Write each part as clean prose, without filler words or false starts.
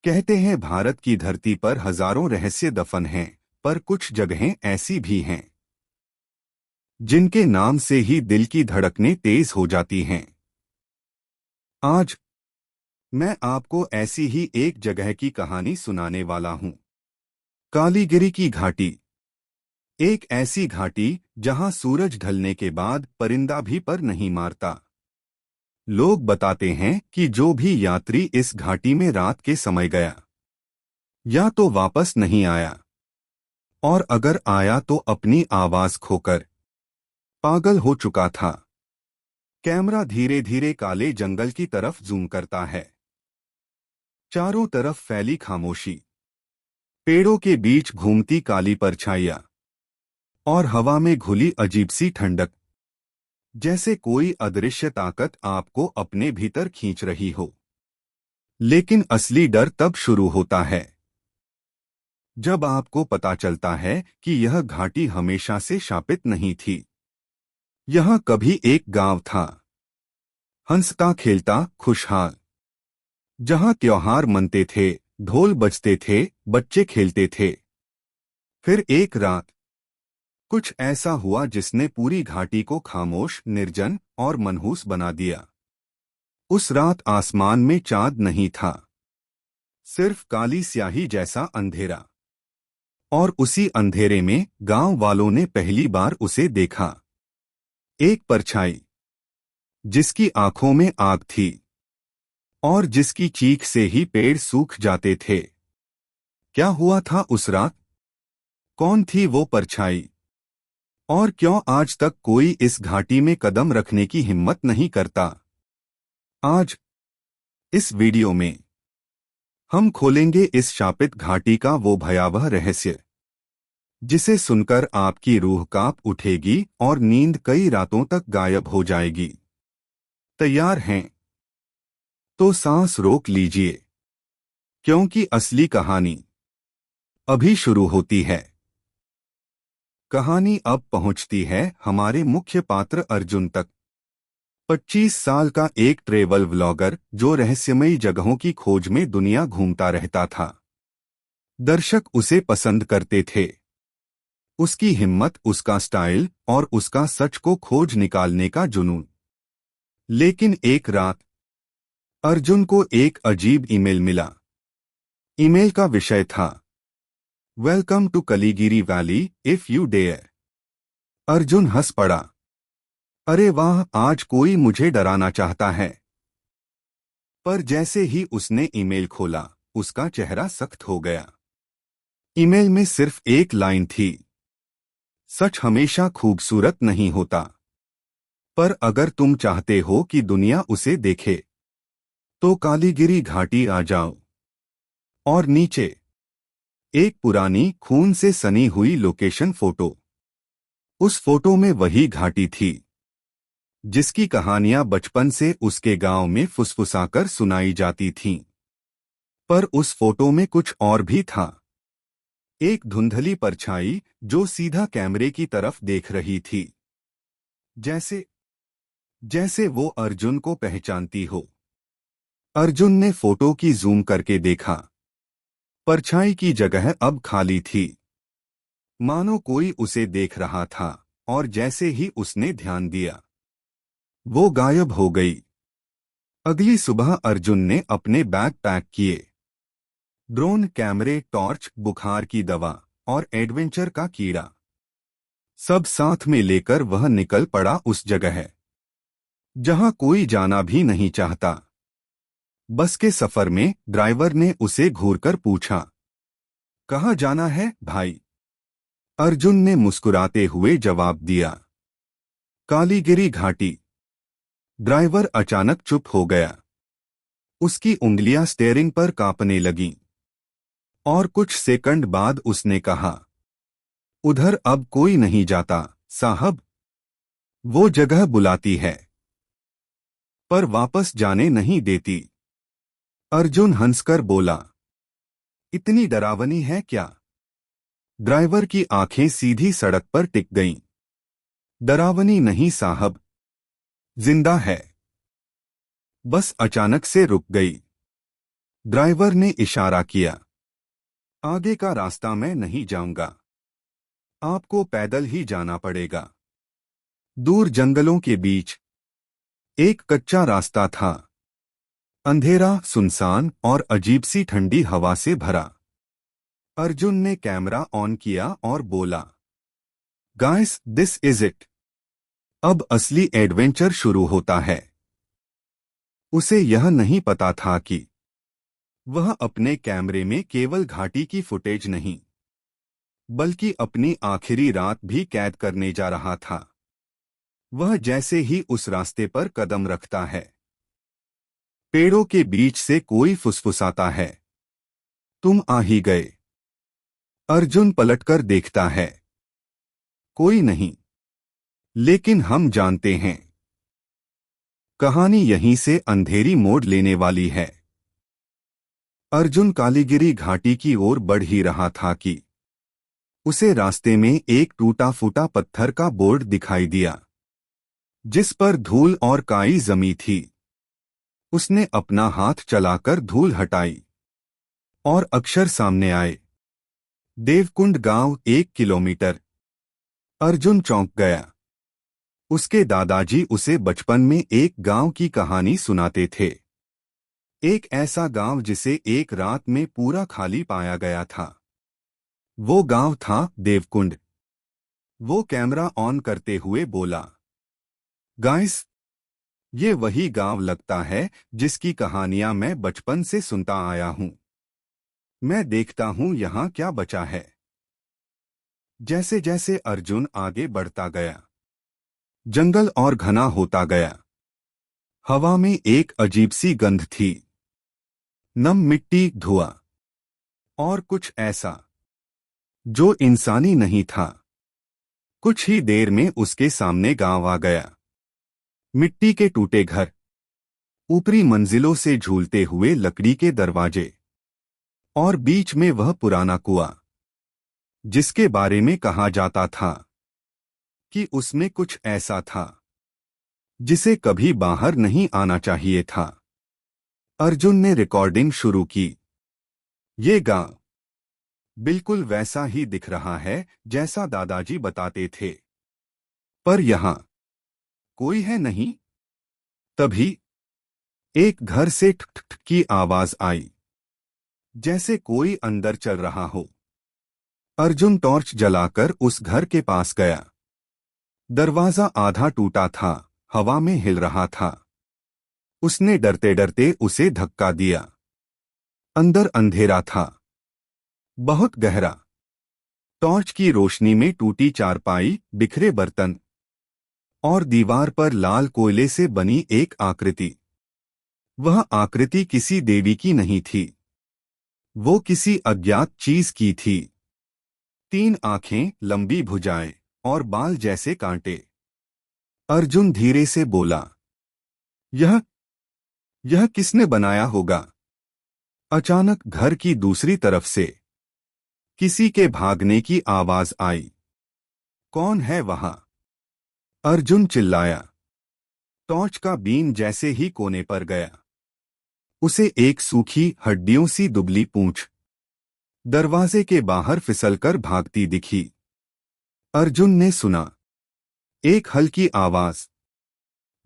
कहते हैं भारत की धरती पर हजारों रहस्य दफन हैं, पर कुछ जगहें ऐसी भी हैं जिनके नाम से ही दिल की धड़कनें तेज हो जाती हैं। आज मैं आपको ऐसी ही एक जगह की कहानी सुनाने वाला हूं। कालीगिरी की घाटी। एक ऐसी घाटी जहां सूरज ढलने के बाद परिंदा भी पर नहीं मारता। लोग बताते हैं कि जो भी यात्री इस घाटी में रात के समय गया या तो वापस नहीं आया, और अगर आया तो अपनी आवाज खोकर पागल हो चुका था। कैमरा धीरे धीरे काले जंगल की तरफ जूम करता है। चारों तरफ फैली खामोशी, पेड़ों के बीच घूमती काली परछाइयां और हवा में घुली अजीब सी ठंडक, जैसे कोई अदृश्य ताकत आपको अपने भीतर खींच रही हो। लेकिन असली डर तब शुरू होता है जब आपको पता चलता है कि यह घाटी हमेशा से शापित नहीं थी। यह कभी एक गांव था, हंसता खेलता खुशहाल, जहां त्योहार मनते थे, ढोल बजते थे, बच्चे खेलते थे। फिर एक रात कुछ ऐसा हुआ जिसने पूरी घाटी को खामोश, निर्जन और मनहूस बना दिया। उस रात आसमान में चांद नहीं था, सिर्फ काली स्याही जैसा अंधेरा। और उसी अंधेरे में गांव वालों ने पहली बार उसे देखा। एक परछाई जिसकी आंखों में आग थी और जिसकी चीख से ही पेड़ सूख जाते थे। क्या हुआ था उस रात? कौन थी वो परछाई? और क्यों आज तक कोई इस घाटी में कदम रखने की हिम्मत नहीं करता? आज इस वीडियो में हम खोलेंगे इस शापित घाटी का वो भयावह रहस्य जिसे सुनकर आपकी रूह कांप उठेगी और नींद कई रातों तक गायब हो जाएगी। तैयार हैं? तो सांस रोक लीजिए, क्योंकि असली कहानी अभी शुरू होती है। कहानी अब पहुंचती है हमारे मुख्य पात्र अर्जुन तक। 25 साल का एक ट्रेवल व्लॉगर जो रहस्यमयी जगहों की खोज में दुनिया घूमता रहता था। दर्शक उसे पसंद करते थे, उसकी हिम्मत, उसका स्टाइल और उसका सच को खोज निकालने का जुनून। लेकिन एक रात अर्जुन को एक अजीब ईमेल मिला। ईमेल का विषय था, welcome to Kaligiri valley if you dare. Arjun हंस पड़ा। अरे वाह, आज कोई मुझे डराना चाहता है। पर जैसे ही उसने ईमेल खोला, उसका चेहरा सख्त हो गया। ईमेल में सिर्फ एक लाइन थी, सच हमेशा खूबसूरत नहीं होता, पर अगर तुम चाहते हो कि दुनिया उसे देखे तो कालीगिरी घाटी आ जाओ। और नीचे एक पुरानी खून से सनी हुई लोकेशन फोटो। उस फोटो में वही घाटी थी जिसकी कहानियां बचपन से उसके गांव में फुसफुसाकर सुनाई जाती थीं। पर उस फोटो में कुछ और भी था। एक धुंधली परछाई जो सीधा कैमरे की तरफ देख रही थी, जैसे जैसे वो अर्जुन को पहचानती हो। अर्जुन ने फोटो की जूम करके देखा। परछाई की जगह अब खाली थी, मानो कोई उसे देख रहा था। और जैसे ही उसने ध्यान दिया, वो गायब हो गई। अगली सुबह अर्जुन ने अपने बैग पैक किए। ड्रोन, कैमरे, टॉर्च, बुखार की दवा और एडवेंचर का कीड़ा, सब साथ में लेकर वह निकल पड़ा उस जगह जहां कोई जाना भी नहीं चाहता। बस के सफर में ड्राइवर ने उसे घूरकर पूछा, कहाँ जाना है भाई? अर्जुन ने मुस्कुराते हुए जवाब दिया, कालीगिरी घाटी। ड्राइवर अचानक चुप हो गया। उसकी उंगलियां स्टीयरिंग पर कांपने लगीं। और कुछ सेकंड बाद उसने कहा, उधर अब कोई नहीं जाता साहब। वो जगह बुलाती है, पर वापस जाने नहीं देती। अर्जुन हंसकर बोला, इतनी डरावनी है क्या? ड्राइवर की आंखें सीधी सड़क पर टिक गईं। डरावनी नहीं साहब, जिंदा है। बस अचानक से रुक गई। ड्राइवर ने इशारा किया। आगे का रास्ता मैं नहीं जाऊंगा, आपको पैदल ही जाना पड़ेगा। दूर जंगलों के बीच एक कच्चा रास्ता था, अंधेरा, सुनसान और अजीब सी ठंडी हवा से भरा। अर्जुन ने कैमरा ऑन किया और बोला, गाइस, दिस इज इट। अब असली एडवेंचर शुरू होता है। उसे यह नहीं पता था कि वह अपने कैमरे में केवल घाटी की फुटेज नहीं, बल्कि अपनी आखिरी रात भी कैद करने जा रहा था। वह जैसे ही उस रास्ते पर कदम रखता है, पेड़ों के बीच से कोई फुसफुसाता है, तुम आ ही गए। अर्जुन पलटकर देखता है, कोई नहीं, लेकिन हम जानते हैं कहानी यहीं से अंधेरी मोड़ लेने वाली है। अर्जुन कालीगिरी घाटी की ओर बढ़ ही रहा था कि उसे रास्ते में एक टूटा फूटा पत्थर का बोर्ड दिखाई दिया, जिस पर धूल और काई जमी थी। उसने अपना हाथ चलाकर धूल हटाई और अक्षर सामने आए, देवकुंड गांव 1 किलोमीटर। अर्जुन चौंक गया। उसके दादाजी उसे बचपन में एक गांव की कहानी सुनाते थे, एक ऐसा गांव जिसे एक रात में पूरा खाली पाया गया था। वो गांव था देवकुंड। वो कैमरा ऑन करते हुए बोला, गाइस, ये वही गांव लगता है जिसकी कहानियां मैं बचपन से सुनता आया हूं। मैं देखता हूं यहां क्या बचा है। जैसे जैसे अर्जुन आगे बढ़ता गया, जंगल और घना होता गया। हवा में एक अजीब सी गंध थी, नम मिट्टी, धुआं और कुछ ऐसा जो इंसानी नहीं था। कुछ ही देर में उसके सामने गांव आ गया। मिट्टी के टूटे घर, ऊपरी मंजिलों से झूलते हुए लकड़ी के दरवाजे, और बीच में वह पुराना कुआं जिसके बारे में कहा जाता था कि उसमें कुछ ऐसा था जिसे कभी बाहर नहीं आना चाहिए था। अर्जुन ने रिकॉर्डिंग शुरू की। ये गांव बिल्कुल वैसा ही दिख रहा है जैसा दादाजी बताते थे, पर यहां कोई है नहीं। तभी एक घर से ठक ठक ठक की आवाज आई, जैसे कोई अंदर चल रहा हो। अर्जुन टॉर्च जलाकर उस घर के पास गया। दरवाजा आधा टूटा था, हवा में हिल रहा था। उसने डरते डरते उसे धक्का दिया। अंदर अंधेरा था, बहुत गहरा। टॉर्च की रोशनी में टूटी चारपाई, बिखरे बर्तन और दीवार पर लाल कोयले से बनी एक आकृति। वह आकृति किसी देवी की नहीं थी, वो किसी अज्ञात चीज की थी। 3 आंखें, लंबी भुजाएं और बाल जैसे कांटे। अर्जुन धीरे से बोला, यह किसने बनाया होगा? अचानक घर की दूसरी तरफ से किसी के भागने की आवाज आई। कौन है वहां? अर्जुन चिल्लाया। टॉर्च का बीम जैसे ही कोने पर गया, उसे एक सूखी, हड्डियों सी दुबली पूंछ दरवाजे के बाहर फिसलकर भागती दिखी। अर्जुन ने सुना एक हल्की आवाज,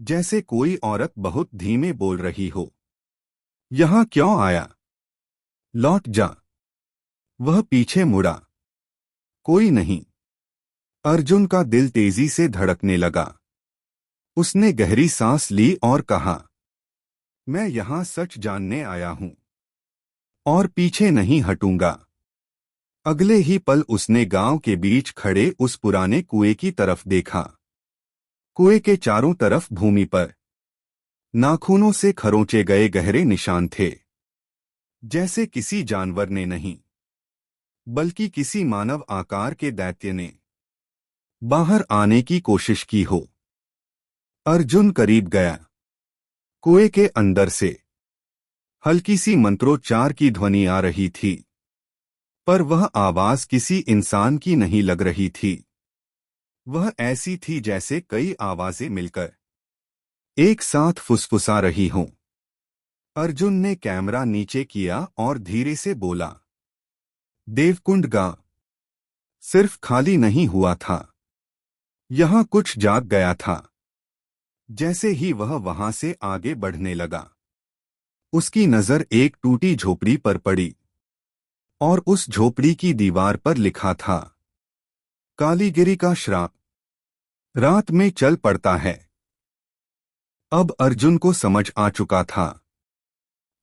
जैसे कोई औरत बहुत धीमे बोल रही हो, यहां क्यों आया? लौट जा। वह पीछे मुड़ा, कोई नहीं। अर्जुन का दिल तेजी से धड़कने लगा। उसने गहरी सांस ली और कहा, मैं यहां सच जानने आया हूं और पीछे नहीं हटूंगा। अगले ही पल उसने गांव के बीच खड़े उस पुराने कुएं की तरफ देखा। कुएं के चारों तरफ भूमि पर नाखूनों से खरोंचे गए गहरे निशान थे, जैसे किसी जानवर ने नहीं, बल्कि किसी मानव आकार के दैत्य ने बाहर आने की कोशिश की हो। अर्जुन करीब गया। कुएं के अंदर से हल्की सी मंत्रोच्चार की ध्वनि आ रही थी, पर वह आवाज किसी इंसान की नहीं लग रही थी। वह ऐसी थी जैसे कई आवाजें मिलकर एक साथ फुसफुसा रही हों। अर्जुन ने कैमरा नीचे किया और धीरे से बोला, देवकुंड गांव सिर्फ खाली नहीं हुआ था, यहां कुछ जाग गया था। जैसे ही वह वहां से आगे बढ़ने लगा, उसकी नजर एक टूटी झोपड़ी पर पड़ी और उस झोपड़ी की दीवार पर लिखा था, कालीगिरी का श्राप रात में चल पड़ता है। अब अर्जुन को समझ आ चुका था,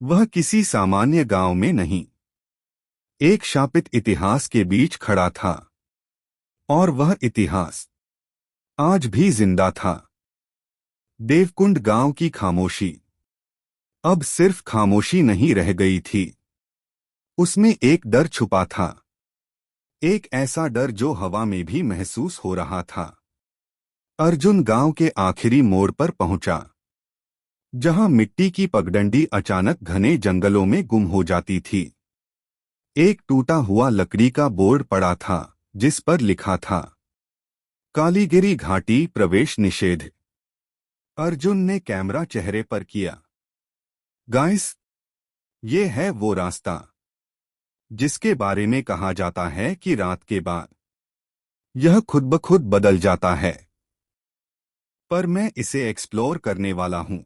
वह किसी सामान्य गांव में नहीं, एक शापित इतिहास के बीच खड़ा था। और वह इतिहास आज भी जिंदा था। देवकुंड गांव की खामोशी अब सिर्फ खामोशी नहीं रह गई थी, उसमें एक डर छुपा था, एक ऐसा डर जो हवा में भी महसूस हो रहा था। अर्जुन गांव के आखिरी मोड़ पर पहुंचा, जहां मिट्टी की पगडंडी अचानक घने जंगलों में गुम हो जाती थी। एक टूटा हुआ लकड़ी का बोर्ड पड़ा था, जिस पर लिखा था, कालीगिरी घाटी प्रवेश निषेध। अर्जुन ने कैमरा चेहरे पर किया। गाइस, ये है वो रास्ता जिसके बारे में कहा जाता है कि रात के बाद यह खुद ब खुद बदल जाता है। पर मैं इसे एक्सप्लोर करने वाला हूं।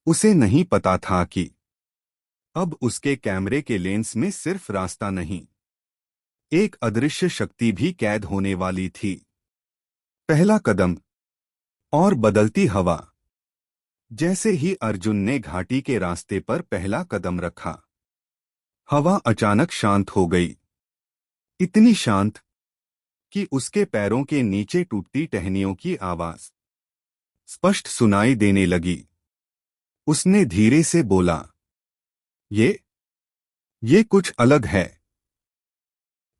उसे नहीं पता था कि अब उसके कैमरे के लेंस में सिर्फ रास्ता नहीं, एक अदृश्य शक्ति भी कैद होने वाली थी। पहला कदम और बदलती हवा। जैसे ही अर्जुन ने घाटी के रास्ते पर पहला कदम रखा, हवा अचानक शांत हो गई। इतनी शांत कि उसके पैरों के नीचे टूटती टहनियों की आवाज स्पष्ट सुनाई देने लगी। उसने धीरे से बोला, ये कुछ अलग है।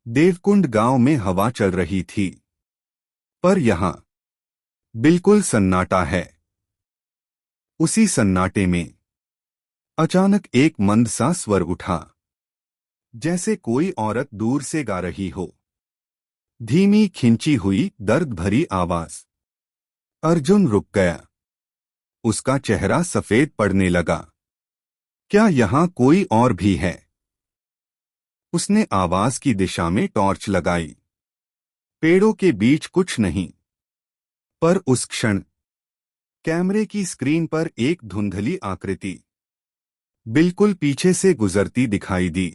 देवकुंड गांव में हवा चल रही थी, पर यहां बिल्कुल सन्नाटा है। उसी सन्नाटे में अचानक एक मंद सा स्वर उठा, जैसे कोई औरत दूर से गा रही हो। धीमी खिंची हुई दर्द भरी आवाज। अर्जुन रुक गया। उसका चेहरा सफेद पड़ने लगा। क्या यहां कोई और भी है? उसने आवाज की दिशा में टॉर्च लगाई। पेड़ों के बीच कुछ नहीं। पर उस क्षण कैमरे की स्क्रीन पर एक धुंधली आकृति बिल्कुल पीछे से गुजरती दिखाई दी।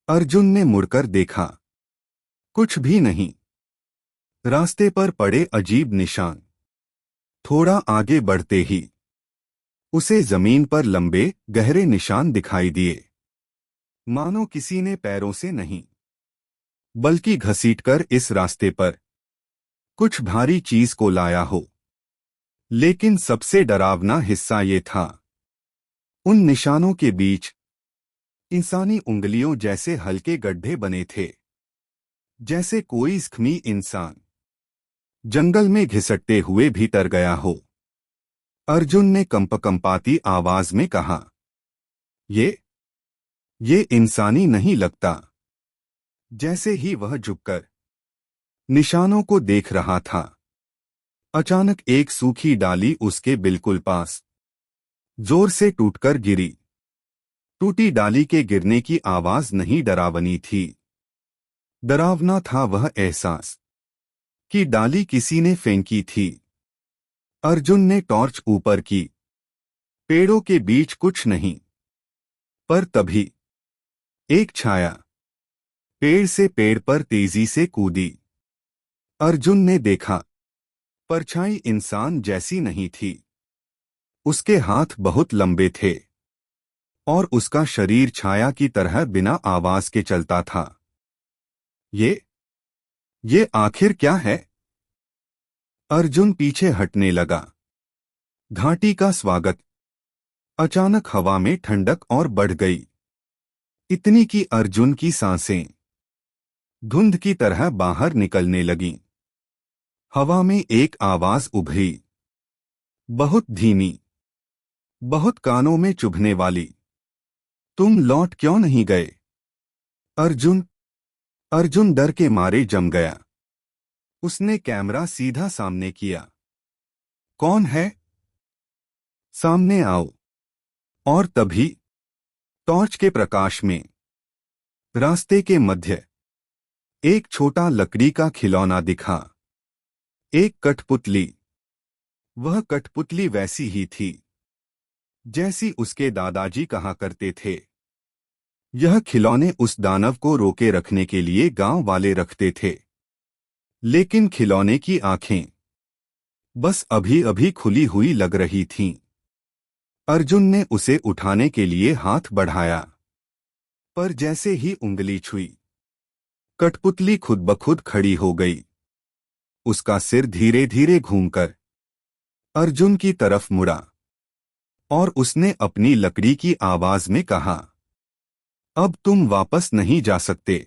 अर्जुन ने मुड़कर देखा। कुछ भी नहीं। रास्ते पर पड़े अजीब निशान। थोड़ा आगे बढ़ते ही उसे जमीन पर लंबे गहरे निशान दिखाई दिए, मानो किसी ने पैरों से नहीं बल्कि घसीटकर इस रास्ते पर कुछ भारी चीज को लाया हो। लेकिन सबसे डरावना हिस्सा ये था, उन निशानों के बीच इंसानी उंगलियों जैसे हल्के गड्ढे बने थे, जैसे कोई जख्मी इंसान जंगल में घिसटते हुए भीतर गया हो। अर्जुन ने कंपकंपाती आवाज में कहा, ये इंसानी नहीं लगता। जैसे ही वह झुककर निशानों को देख रहा था, अचानक एक सूखी डाली उसके बिल्कुल पास जोर से टूटकर गिरी। टूटी डाली के गिरने की आवाज नहीं डरावनी थी। डरावना था वह एहसास कि डाली किसी ने फेंकी थी। अर्जुन ने टॉर्च ऊपर की। पेड़ों के बीच कुछ नहीं। पर तभी एक छाया पेड़ से पेड़ पर तेजी से कूदी। अर्जुन ने देखा, परछाई इंसान जैसी नहीं थी। उसके हाथ बहुत लंबे थे और उसका शरीर छाया की तरह बिना आवाज के चलता था। ये आखिर क्या है? अर्जुन पीछे हटने लगा। घाटी का स्वागत। अचानक हवा में ठंडक और बढ़ गई, इतनी कि अर्जुन की सांसें धुंध की तरह बाहर निकलने लगीं। हवा में एक आवाज उभरी, बहुत धीमी, बहुत कानों में चुभने वाली। तुम लौट क्यों नहीं गए? अर्जुन डर के मारे जम गया। उसने कैमरा सीधा सामने किया। कौन है? सामने आओ। और तभी टॉर्च के प्रकाश में रास्ते के मध्य एक छोटा लकड़ी का खिलौना दिखा। एक कठपुतली। वह कठपुतली वैसी ही थी जैसी उसके दादाजी कहा करते थे। यह खिलौने उस दानव को रोके रखने के लिए गांव वाले रखते थे, लेकिन खिलौने की आंखें बस अभी अभी खुली हुई लग रही थीं। अर्जुन ने उसे उठाने के लिए हाथ बढ़ाया, पर जैसे ही उंगली छुई, कठपुतली खुद ब खुद खड़ी हो गई। उसका सिर धीरे धीरे घूमकर अर्जुन की तरफ मुड़ा और उसने अपनी लकड़ी की आवाज में कहा, अब तुम वापस नहीं जा सकते।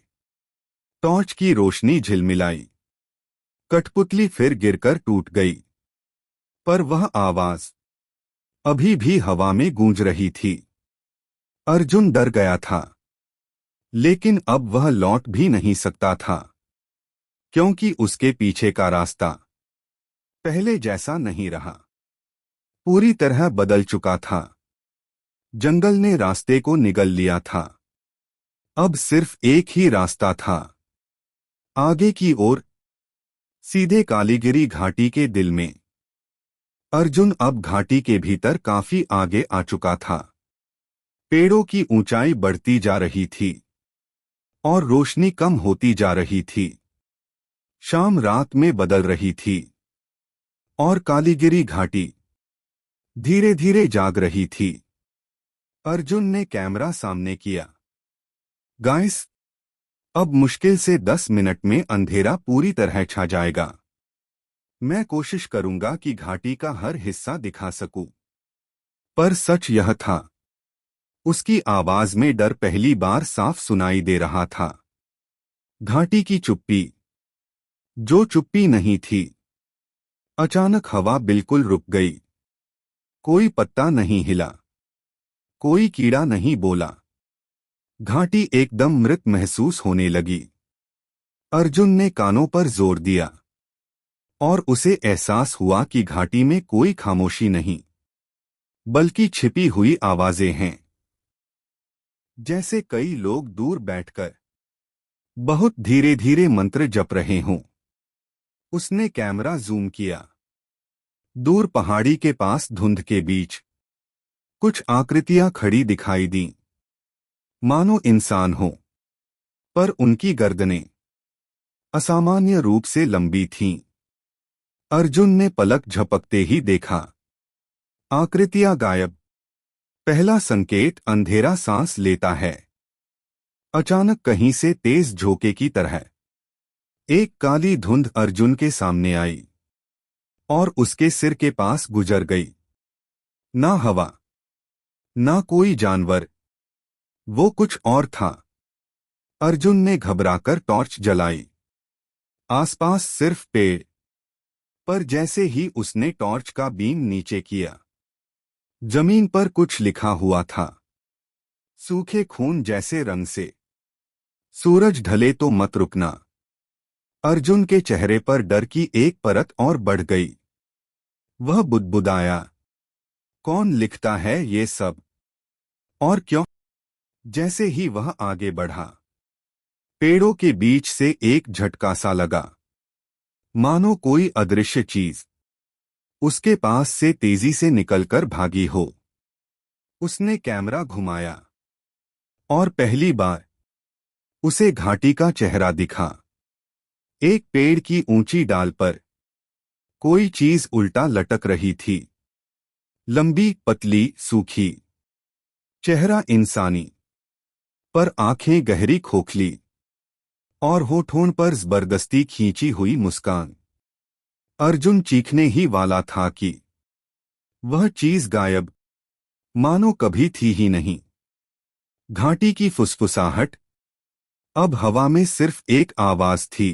टॉर्च की रोशनी झिलमिलाई। कठपुतली फिर गिरकर टूट गई, पर वह आवाज अभी भी हवा में गूंज रही थी। अर्जुन डर गया था, लेकिन अब वह लौट भी नहीं सकता था, क्योंकि उसके पीछे का रास्ता पहले जैसा नहीं रहा, पूरी तरह बदल चुका था। जंगल ने रास्ते को निगल लिया था। अब सिर्फ एक ही रास्ता था, आगे की ओर, सीधे कालीगिरी घाटी के दिल में। अर्जुन अब घाटी के भीतर काफी आगे आ चुका था। पेड़ों की ऊंचाई बढ़ती जा रही थी और रोशनी कम होती जा रही थी। शाम रात में बदल रही थी और कालीगिरी घाटी धीरे धीरे जाग रही थी। अर्जुन ने कैमरा सामने किया। गाइस, अब मुश्किल से 10 मिनट में अंधेरा पूरी तरह छा जाएगा। मैं कोशिश करूंगा कि घाटी का हर हिस्सा दिखा सकूं। पर सच यह था, उसकी आवाज में डर पहली बार साफ सुनाई दे रहा था। घाटी की चुप्पी, जो चुप्पी नहीं थी। अचानक हवा बिल्कुल रुक गई। कोई पत्ता नहीं हिला, कोई कीड़ा नहीं बोला। घाटी एकदम मृत महसूस होने लगी। अर्जुन ने कानों पर जोर दिया और उसे एहसास हुआ कि घाटी में कोई खामोशी नहीं, बल्कि छिपी हुई आवाजें हैं। जैसे कई लोग दूर बैठकर बहुत धीरे धीरे मंत्र जप रहे हों। उसने कैमरा जूम किया। दूर पहाड़ी के पास धुंध के बीच कुछ आकृतियां खड़ी दिखाई दीं, मानो इंसान हो, पर उनकी गर्दनें असामान्य रूप से लंबी थीं। अर्जुन ने पलक झपकते ही देखा, आकृतियां गायब। पहला संकेत अंधेरा सांस लेता है। अचानक कहीं से तेज झोंके की तरह एक काली धुंध अर्जुन के सामने आई और उसके सिर के पास गुजर गई। ना हवा, ना कोई जानवर, वो कुछ और था। अर्जुन ने घबराकर टॉर्च जलाई। आसपास सिर्फ पेड़। पर जैसे ही उसने टॉर्च का बीम नीचे किया, जमीन पर कुछ लिखा हुआ था, सूखे खून जैसे रंग से, सूरज ढले तो मत रुकना। अर्जुन के चेहरे पर डर की एक परत और बढ़ गई। वह बुदबुदाया, कौन लिखता है ये सब, और क्यों? जैसे ही वह आगे बढ़ा, पेड़ों के बीच से एक झटका सा लगा, मानो कोई अदृश्य चीज उसके पास से तेजी से निकलकर भागी हो। उसने कैमरा घुमाया और पहली बार उसे घाटी का चेहरा दिखा। एक पेड़ की ऊंची डाल पर कोई चीज उल्टा लटक रही थी, लंबी, पतली, सूखी। चेहरा इंसानी, पर आंखें गहरी, खोखली और होठों पर जबरदस्ती खींची हुई मुस्कान। अर्जुन चीखने ही वाला था कि वह चीज गायब, मानो कभी थी ही नहीं। घाटी की फुसफुसाहट, अब हवा में सिर्फ एक आवाज थी,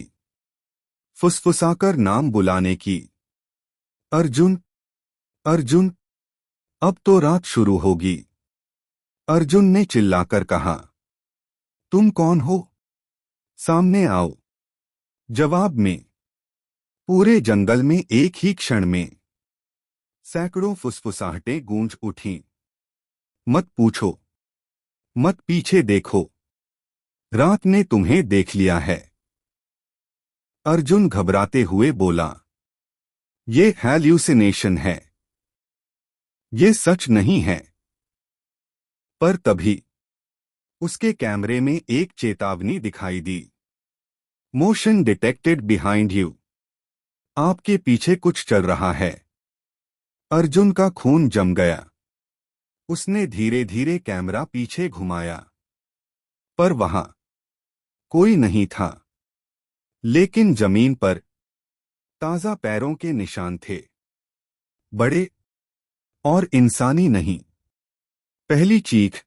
फुसफुसाकर नाम बुलाने की। अर्जुन, अर्जुन, अब तो रात शुरू होगी। अर्जुन ने चिल्लाकर कहा, तुम कौन हो? सामने आओ। जवाब में पूरे जंगल में एक ही क्षण में सैकड़ों फुसफुसाहटें गूंज उठीं। मत पूछो, मत पीछे देखो, रात ने तुम्हें देख लिया है। अर्जुन घबराते हुए बोला, ये हैल्यूसिनेशन है, ये सच नहीं है। पर तभी उसके कैमरे में एक चेतावनी दिखाई दी। Motion detected behind you. आपके पीछे कुछ चल रहा है। अर्जुन का खून जम गया। उसने धीरे धीरे कैमरा पीछे घुमाया, पर वहां कोई नहीं था। लेकिन जमीन पर ताजा पैरों के निशान थे, बड़े और इंसानी नहीं। पहली चीख।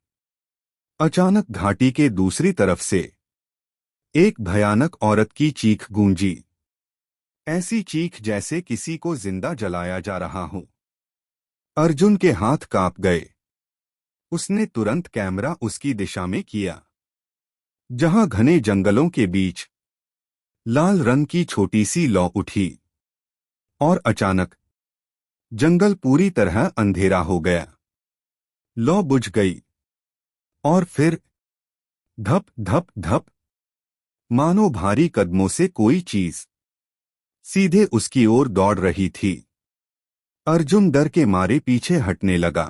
अचानक घाटी के दूसरी तरफ से एक भयानक औरत की चीख गूंजी। ऐसी चीख जैसे किसी को जिंदा जलाया जा रहा हो। अर्जुन के हाथ कांप गए। उसने तुरंत कैमरा उसकी दिशा में किया, जहां घने जंगलों के बीच लाल रंग की छोटी सी लौ उठी। और अचानक जंगल पूरी तरह अंधेरा हो गया। लौ बुझ गई और फिर धप धप धप, मानो भारी कदमों से कोई चीज सीधे उसकी ओर दौड़ रही थी। अर्जुन डर के मारे पीछे हटने लगा,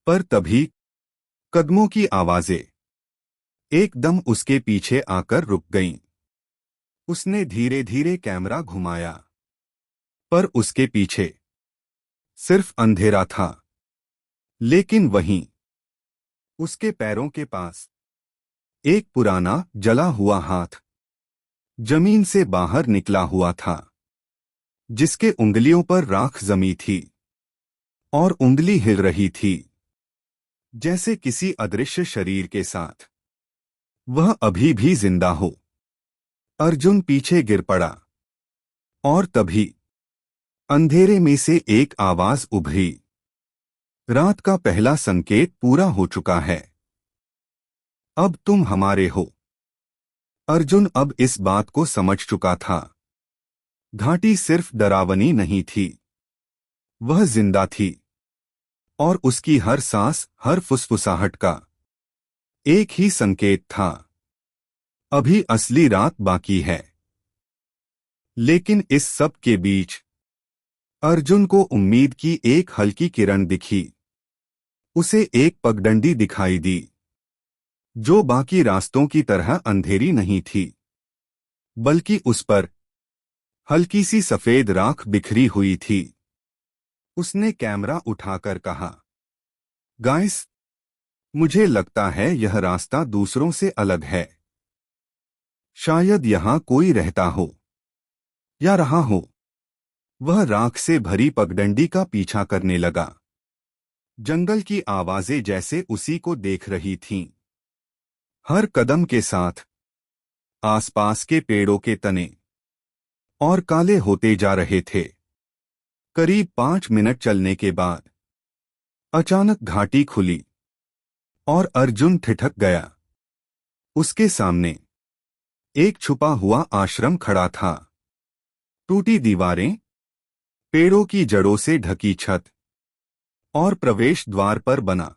पर तभी कदमों की आवाजें एकदम उसके पीछे आकर रुक गईं। उसने धीरे धीरे कैमरा घुमाया, पर उसके पीछे सिर्फ अंधेरा था। लेकिन वहीं उसके पैरों के पास एक पुराना जला हुआ हाथ जमीन से बाहर निकला हुआ था, जिसके उंगलियों पर राख जमी थी और उंगली हिल रही थी, जैसे किसी अदृश्य शरीर के साथ वह अभी भी जिंदा हो। अर्जुन पीछे गिर पड़ा और तभी अंधेरे में से एक आवाज उभरी, रात का पहला संकेत पूरा हो चुका है, अब तुम हमारे हो। अर्जुन अब इस बात को समझ चुका था। घाटी सिर्फ डरावनी नहीं थी, वह जिंदा थी, और उसकी हर सांस, हर फुसफुसाहट का एक ही संकेत था, अभी असली रात बाकी है। लेकिन इस सब के बीच अर्जुन को उम्मीद की एक हल्की किरण दिखी। उसे एक पगडंडी दिखाई दी, जो बाकी रास्तों की तरह अंधेरी नहीं थी, बल्कि उस पर हल्की सी सफेद राख बिखरी हुई थी। उसने कैमरा उठाकर कहा, गाइस, मुझे लगता है यह रास्ता दूसरों से अलग है। शायद यहां कोई रहता हो या रहा हो। वह राख से भरी पगडंडी का पीछा करने लगा। जंगल की आवाजें जैसे उसी को देख रही थीं। हर कदम के साथ आसपास के पेड़ों के तने और काले होते जा रहे थे। करीब 5 मिनट चलने के बाद अचानक घाटी खुली और अर्जुन ठिठक गया। उसके सामने एक छुपा हुआ आश्रम खड़ा था। टूटी दीवारें, पेड़ों की जड़ों से ढकी छत और प्रवेश द्वार पर बना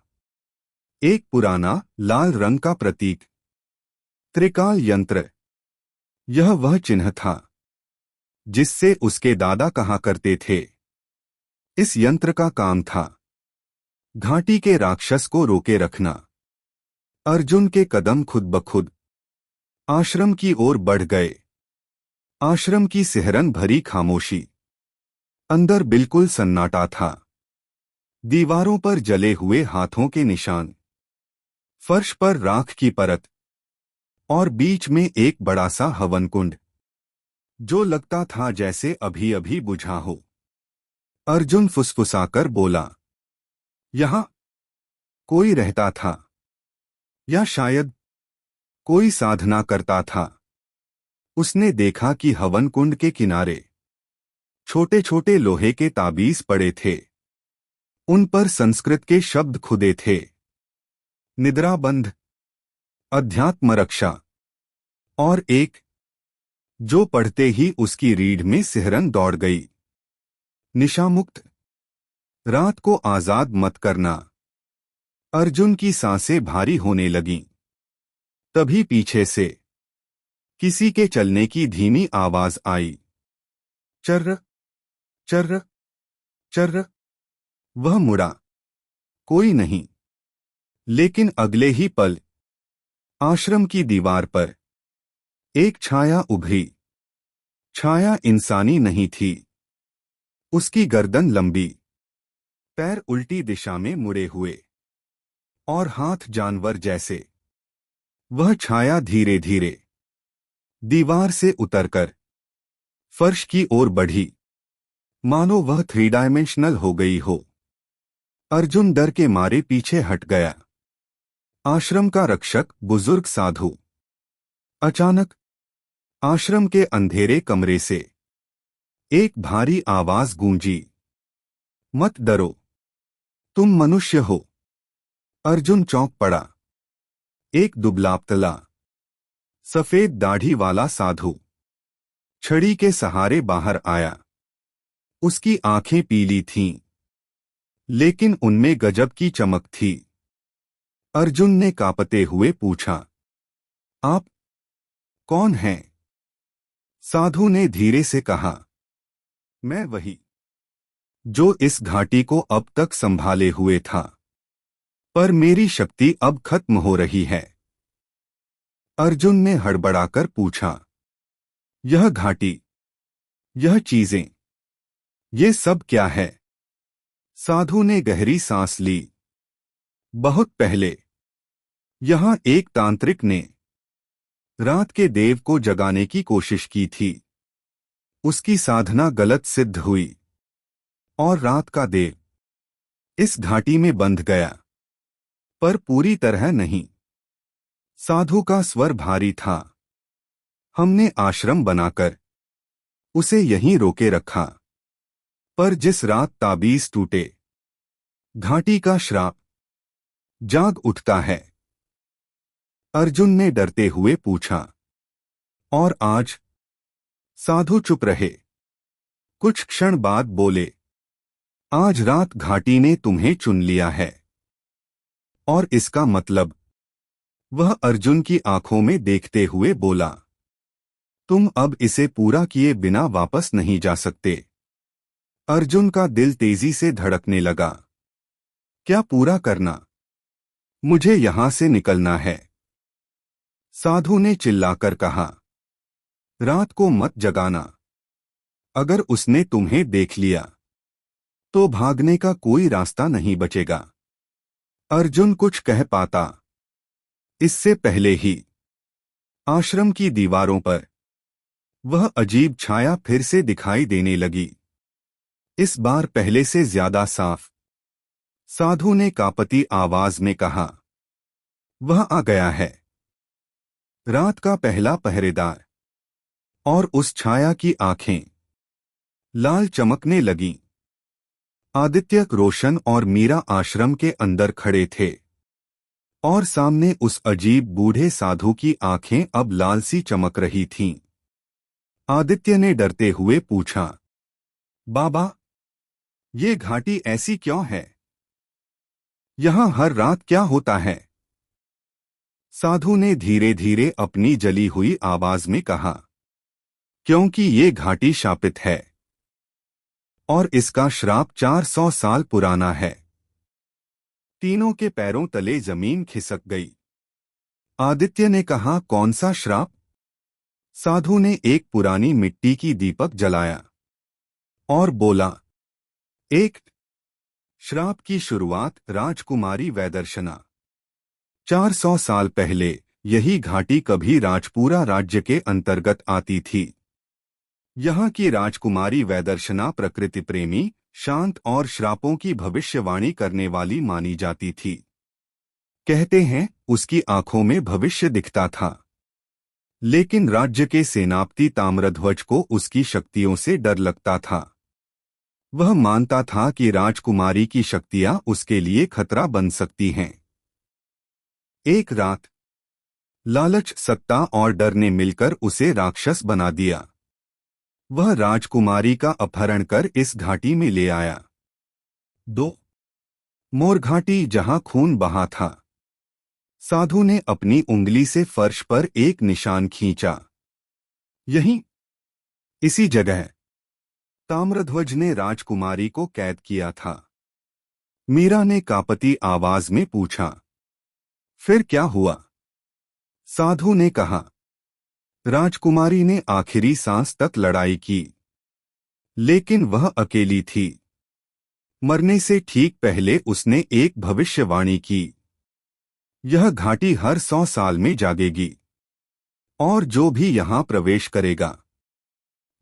एक पुराना लाल रंग का प्रतीक, त्रिकाल यंत्र। यह वह चिन्ह था जिससे उसके दादा कहा करते थे। इस यंत्र का काम था घाटी के राक्षस को रोके रखना। अर्जुन के कदम खुद ब खुद आश्रम की ओर बढ़ गए। आश्रम की सिहरन भरी खामोशी। अंदर बिल्कुल सन्नाटा था। दीवारों पर जले हुए हाथों के निशान, फर्श पर राख की परत और बीच में एक बड़ा सा हवन कुंड, जो लगता था जैसे अभी अभी बुझा हो। अर्जुन फुसफुसाकर बोला, यहां कोई रहता था, या शायद कोई साधना करता था। उसने देखा कि हवन कुंड के किनारे छोटे छोटे लोहे के ताबीज पड़े थे। उन पर संस्कृत के शब्द खुदे थे, निद्रा बंध, अध्यात्म रक्षा, और एक जो पढ़ते ही उसकी रीढ़ में सिहरन दौड़ गई, निशामुक्त, रात को आजाद मत करना। अर्जुन की सांसें भारी होने लगीं। तभी पीछे से किसी के चलने की धीमी आवाज आई। चर्र, चर्र, चर्र। वह मुड़ा। कोई नहीं। लेकिन अगले ही पल आश्रम की दीवार पर एक छाया उभरी। छाया इंसानी नहीं थी। उसकी गर्दन लंबी, पैर उल्टी दिशा में मुड़े हुए और हाथ जानवर जैसे। वह छाया धीरे धीरे दीवार से उतरकर फर्श की ओर बढ़ी, मानो वह 3 डायमेंशनल हो गई हो। अर्जुन डर के मारे पीछे हट गया। आश्रम का रक्षक, बुजुर्ग साधु। अचानक आश्रम के अंधेरे कमरे से एक भारी आवाज गूंजी। मत डरो, तुम मनुष्य हो। अर्जुन चौंक पड़ा। एक दुबला-पतला, सफेद दाढ़ी वाला साधु छड़ी के सहारे बाहर आया। उसकी आंखें पीली थीं, लेकिन उनमें गजब की चमक थी। अर्जुन ने कांपते हुए पूछा, आप कौन हैं? साधु ने धीरे से कहा, मैं वही जो इस घाटी को अब तक संभाले हुए था, पर मेरी शक्ति अब खत्म हो रही है। अर्जुन ने हड़बड़ाकर पूछा, यह घाटी, यह चीजें, ये सब क्या है? साधु ने गहरी सांस ली। बहुत पहले यहां एक तांत्रिक ने रात के देव को जगाने की कोशिश की थी। उसकी साधना गलत सिद्ध हुई और रात का देव इस घाटी में बंध गया, पर पूरी तरह नहीं। साधु का स्वर भारी था। हमने आश्रम बनाकर उसे यहीं रोके रखा, पर जिस रात ताबीज टूटे, घाटी का श्राप जाग उठता है। अर्जुन ने डरते हुए पूछा, और आज? साधु चुप रहे। कुछ क्षण बाद बोले, आज रात घाटी ने तुम्हें चुन लिया है। और इसका मतलब? वह अर्जुन की आंखों में देखते हुए बोला, तुम अब इसे पूरा किए बिना वापस नहीं जा सकते। अर्जुन का दिल तेजी से धड़कने लगा। क्या पूरा करना? मुझे यहां से निकलना है। साधु ने चिल्लाकर कहा, रात को मत जगाना। अगर उसने तुम्हें देख लिया तो भागने का कोई रास्ता नहीं बचेगा। अर्जुन कुछ कह पाता, इससे पहले ही आश्रम की दीवारों पर वह अजीब छाया फिर से दिखाई देने लगी। इस बार पहले से ज्यादा साफ। साधु ने कांपती आवाज में कहा, वह आ गया है, रात का पहला पहरेदार। और उस छाया की आंखें लाल चमकने लगीं। आदित्य, रोशन और मीरा आश्रम के अंदर खड़े थे, और सामने उस अजीब बूढ़े साधु की आंखें अब लाल सी चमक रही थीं। आदित्य ने डरते हुए पूछा, बाबा, ये घाटी ऐसी क्यों है? यहां हर रात क्या होता है? साधु ने धीरे धीरे अपनी जली हुई आवाज में कहा, क्योंकि ये घाटी शापित है और इसका श्राप 400 साल पुराना है। तीनों के पैरों तले जमीन खिसक गई। आदित्य ने कहा, कौन सा श्राप? साधु ने एक पुरानी मिट्टी की दीपक जलाया और बोला, एक श्राप की शुरुआत राजकुमारी वैदर्शना। 400 साल पहले यही घाटी कभी राजपुरा राज्य के अंतर्गत आती थी। यहाँ की राजकुमारी वैदर्शना प्रकृति प्रेमी, शांत और श्रापों की भविष्यवाणी करने वाली मानी जाती थी। कहते हैं उसकी आंखों में भविष्य दिखता था। लेकिन राज्य के सेनापति ताम्रध्वज को उसकी शक्तियों से डर लगता था। वह मानता था कि राजकुमारी की शक्तियां उसके लिए खतरा बन सकती हैं। एक रात लालच, सत्ता और डर ने मिलकर उसे राक्षस बना दिया। वह राजकुमारी का अपहरण कर इस घाटी में ले आया। 2 मोरघाटी जहां खून बहा था। साधु ने अपनी उंगली से फर्श पर एक निशान खींचा। यहीं, इसी जगह ताम्रध्वज ने राजकुमारी को कैद किया था। मीरा ने कांपती आवाज में पूछा। फिर क्या हुआ? साधु ने कहा। राजकुमारी ने आखिरी सांस तक लड़ाई की, लेकिन वह अकेली थी। मरने से ठीक पहले उसने एक भविष्यवाणी की। यह घाटी हर 100 साल में जागेगी, और जो भी यहां प्रवेश करेगा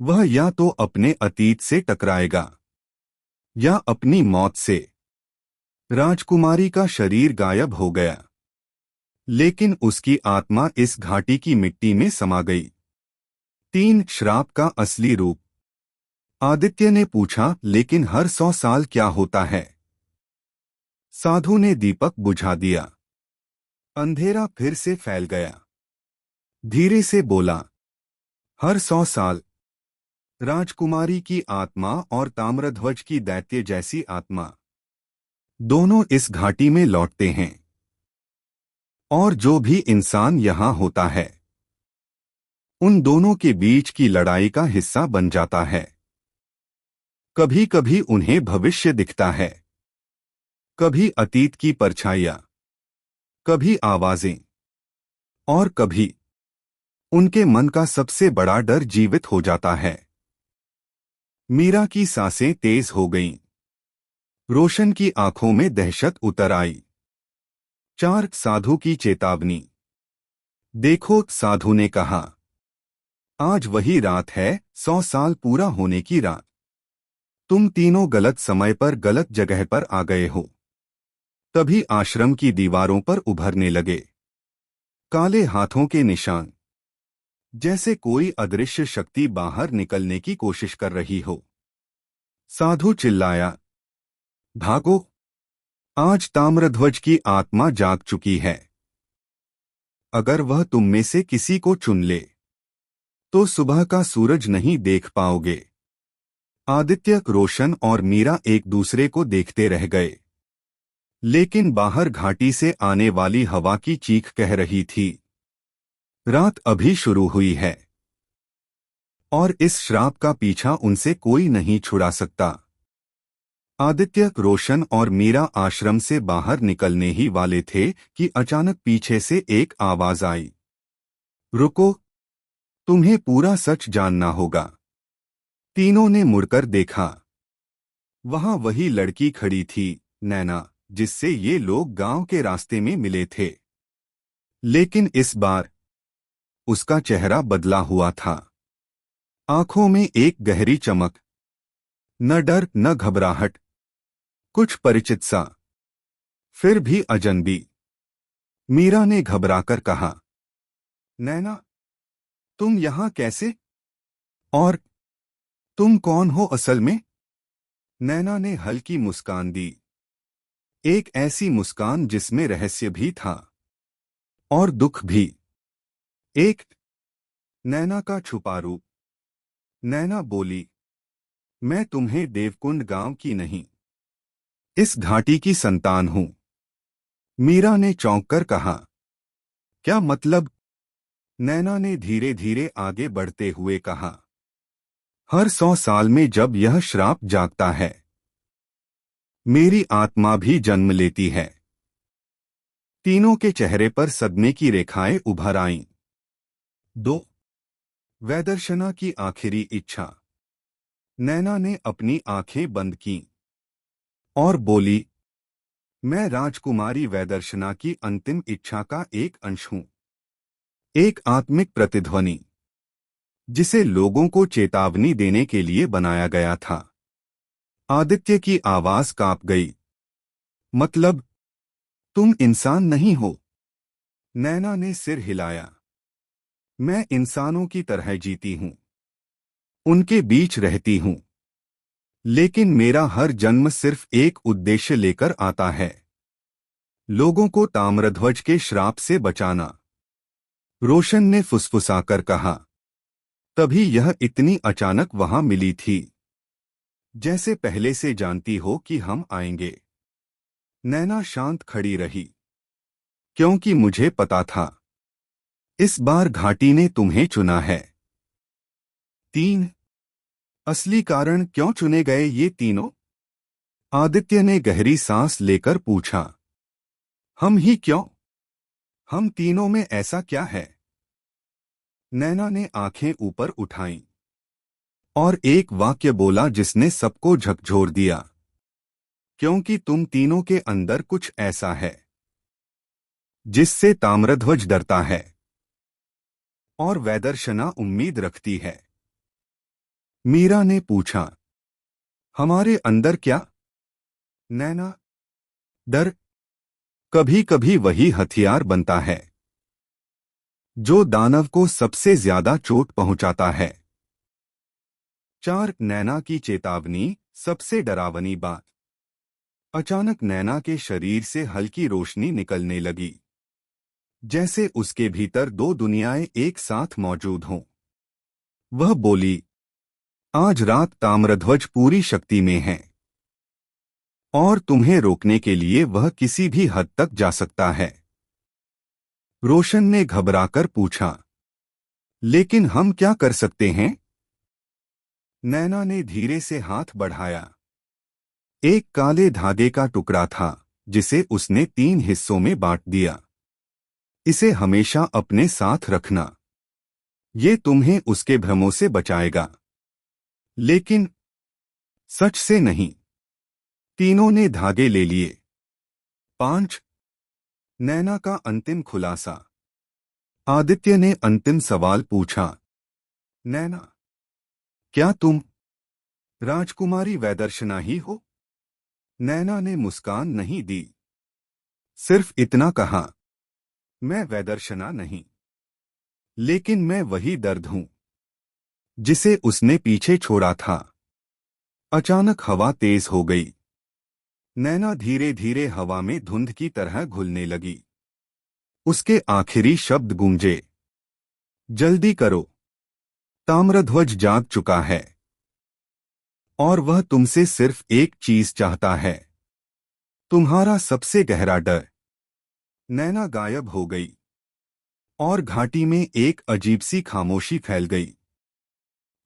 वह या तो अपने अतीत से टकराएगा या अपनी मौत से। राजकुमारी का शरीर गायब हो गया, लेकिन उसकी आत्मा इस घाटी की मिट्टी में समा गई। 3 श्राप का असली रूप। आदित्य ने पूछा, लेकिन हर 100 साल क्या होता है? साधु ने दीपक बुझा दिया। अंधेरा फिर से फैल गया। धीरे से बोला, हर 100 साल राजकुमारी की आत्मा और ताम्रध्वज की दैत्य जैसी आत्मा दोनों इस घाटी में लौटते हैं, और जो भी इंसान यहां होता है उन दोनों के बीच की लड़ाई का हिस्सा बन जाता है। कभी कभी उन्हें भविष्य दिखता है, कभी अतीत की परछाइयां, कभी आवाजें, और कभी उनके मन का सबसे बड़ा डर जीवित हो जाता है। मीरा की सांसें तेज हो गईं। रोशन की आंखों में दहशत उतर आई। 4 साधु की चेतावनी। देखो, साधु ने कहा, आज वही रात है, 100 साल पूरा होने की रात। तुम तीनों गलत समय पर गलत जगह पर आ गए हो। तभी आश्रम की दीवारों पर उभरने लगे काले हाथों के निशान, जैसे कोई अदृश्य शक्ति बाहर निकलने की कोशिश कर रही हो। साधु चिल्लाया, भागो! आज ताम्रध्वज की आत्मा जाग चुकी है। अगर वह तुम में से किसी को चुन ले तो सुबह का सूरज नहीं देख पाओगे। आदित्य, रोशन और मीरा एक दूसरे को देखते रह गए, लेकिन बाहर घाटी से आने वाली हवा की चीख कह रही थी, रात अभी शुरू हुई है, और इस श्राप का पीछा उनसे कोई नहीं छुड़ा सकता। आदित्य, रोशन और मीरा आश्रम से बाहर निकलने ही वाले थे कि अचानक पीछे से एक आवाज आई, रुको, तुम्हें पूरा सच जानना होगा। तीनों ने मुड़कर देखा। वहां वही लड़की खड़ी थी, नैना, जिससे ये लोग गांव के रास्ते में मिले थे। लेकिन इस बार उसका चेहरा बदला हुआ था। आंखों में एक गहरी चमक, न डर न घबराहट, कुछ परिचित सा, फिर भी अजनबी। मीरा ने घबराकर कहा, नैना, तुम यहां कैसे? और तुम कौन हो असल में? नैना ने हल्की मुस्कान दी, एक ऐसी मुस्कान जिसमें रहस्य भी था और दुख भी। एक नैना का छुपा रूप। नैना बोली, मैं तुम्हें देवकुंड गांव की नहीं, इस घाटी की संतान हूं। मीरा ने चौंक कर कहा, क्या मतलब? नैना ने धीरे धीरे आगे बढ़ते हुए कहा, हर 100 साल में जब यह श्राप जागता है, मेरी आत्मा भी जन्म लेती है। तीनों के चेहरे पर सदमे की रेखाएं उभर आईं। 2 वैदर्शना की आखिरी इच्छा। नैना ने अपनी आंखें बंद कीं और बोली, मैं राजकुमारी वैदर्शना की अंतिम इच्छा का एक अंश हूं, एक आत्मिक प्रतिध्वनि जिसे लोगों को चेतावनी देने के लिए बनाया गया था। आदित्य की आवाज कांप गई, मतलब तुम इंसान नहीं हो? नैना ने सिर हिलाया, मैं इंसानों की तरह जीती हूं, उनके बीच रहती हूं, लेकिन मेरा हर जन्म सिर्फ एक उद्देश्य लेकर आता है, लोगों को ताम्रध्वज के श्राप से बचाना। रोशन ने फुसफुसाकर कहा, तभी यह इतनी अचानक वहां मिली थी, जैसे पहले से जानती हो कि हम आएंगे। नैना शांत खड़ी रही, क्योंकि मुझे पता था इस बार घाटी ने तुम्हें चुना है। 3 असली कारण क्यों चुने गए ये तीनों? आदित्य ने गहरी सांस लेकर पूछा। हम ही क्यों? हम तीनों में ऐसा क्या है? नैना ने आंखें ऊपर उठाईं और एक वाक्य बोला जिसने सबको झकझोर दिया। क्योंकि तुम तीनों के अंदर कुछ ऐसा है जिससे ताम्रध्वज डरता है और वैदर्शना उम्मीद रखती है। मीरा ने पूछा, हमारे अंदर क्या? नैना, डर। कभी कभी वही हथियार बनता है जो दानव को सबसे ज्यादा चोट पहुंचाता है। 4 नैना की चेतावनी, सबसे डरावनी बात। अचानक नैना के शरीर से हल्की रोशनी निकलने लगी, जैसे उसके भीतर दो दुनियाएं एक साथ मौजूद हों। वह बोली, आज रात ताम्रध्वज पूरी शक्ति में है और तुम्हें रोकने के लिए वह किसी भी हद तक जा सकता है। रोशन ने घबराकर पूछा, लेकिन हम क्या कर सकते हैं? नैना ने धीरे से हाथ बढ़ाया। एक काले धागे का टुकड़ा था जिसे उसने 3 हिस्सों में बांट दिया। इसे हमेशा अपने साथ रखना, ये तुम्हें उसके भ्रमों से बचाएगा, लेकिन सच से नहीं। तीनों ने धागे ले लिए। 5 नैना का अंतिम खुलासा। आदित्य ने अंतिम सवाल पूछा, नैना, क्या तुम राजकुमारी वैदर्शना ही हो? नैना ने मुस्कान नहीं दी, सिर्फ इतना कहा, मैं वैदर्शना नहीं, लेकिन मैं वही दर्द हूं जिसे उसने पीछे छोड़ा था। अचानक हवा तेज हो गई। नैना धीरे धीरे हवा में धुंध की तरह घुलने लगी। उसके आखिरी शब्द गूंजे, जल्दी करो, ताम्रध्वज जाग चुका है और वह तुमसे सिर्फ एक चीज चाहता है, तुम्हारा सबसे गहरा डर। नैना गायब हो गई और घाटी में एक अजीब सी खामोशी फैल गई।